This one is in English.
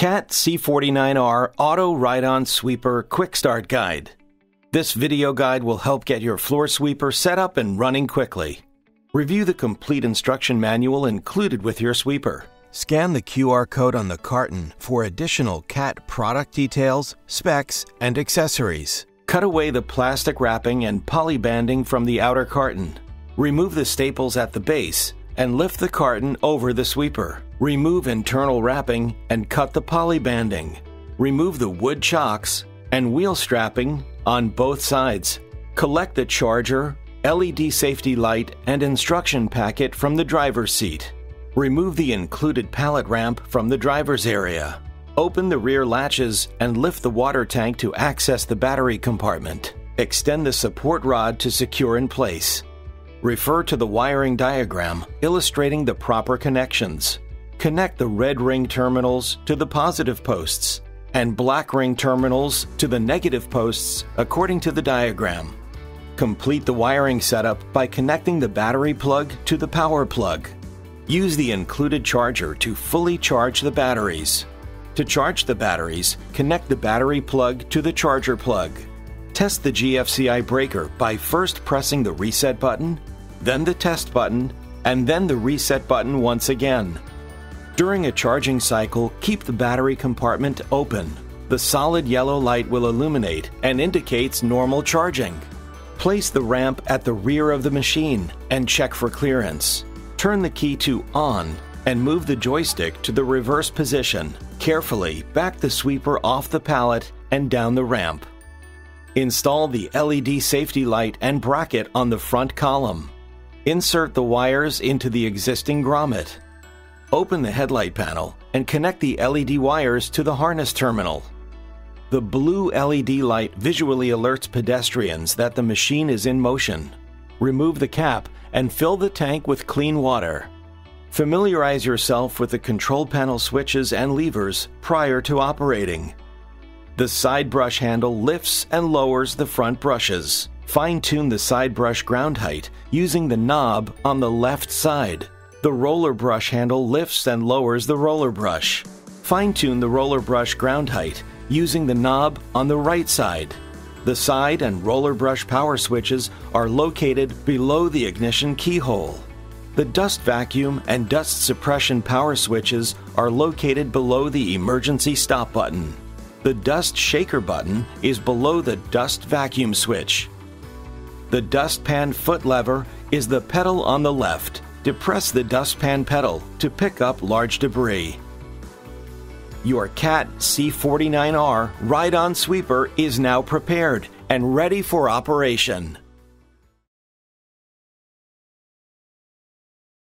Cat C49R Auto Ride-On Sweeper Quick Start Guide. This video guide will help get your floor sweeper set up and running quickly. Review the complete instruction manual included with your sweeper. Scan the QR code on the carton for additional Cat product details, specs, and accessories. Cut away the plastic wrapping and poly banding from the outer carton. Remove the staples at the base and lift the carton over the sweeper. Remove internal wrapping and cut the poly banding. Remove the wood chocks and wheel strapping on both sides. Collect the charger, LED safety light, and instruction packet from the driver's seat. Remove the included pallet ramp from the driver's area. Open the rear latches and lift the water tank to access the battery compartment. Extend the support rod to secure in place. Refer to the wiring diagram illustrating the proper connections. Connect the red ring terminals to the positive posts and black ring terminals to the negative posts according to the diagram. Complete the wiring setup by connecting the battery plug to the power plug. Use the included charger to fully charge the batteries. To charge the batteries, connect the battery plug to the charger plug. Test the Gfci breaker by first pressing the reset button, then the test button, and then the reset button once again. During a charging cycle, keep the battery compartment open. The solid yellow light will illuminate and indicates normal charging. Place the ramp at the rear of the machine and check for clearance. Turn the key to on and move the joystick to the reverse position. Carefully back the sweeper off the pallet and down the ramp. Install the LED safety light and bracket on the front column. Insert the wires into the existing grommet. Open the headlight panel and connect the LED wires to the harness terminal. The blue LED light visually alerts pedestrians that the machine is in motion. Remove the cap and fill the tank with clean water. Familiarize yourself with the control panel switches and levers prior to operating. The side brush handle lifts and lowers the front brushes. Fine-tune the side brush ground height using the knob on the left side. The roller brush handle lifts and lowers the roller brush. Fine-tune the roller brush ground height using the knob on the right side. The side and roller brush power switches are located below the ignition keyhole. The dust vacuum and dust suppression power switches are located below the emergency stop button. The dust shaker button is below the dust vacuum switch. The dustpan foot lever is the pedal on the left. Depress the dustpan pedal to pick up large debris. Your Cat C49R Ride-On Sweeper is now prepared and ready for operation.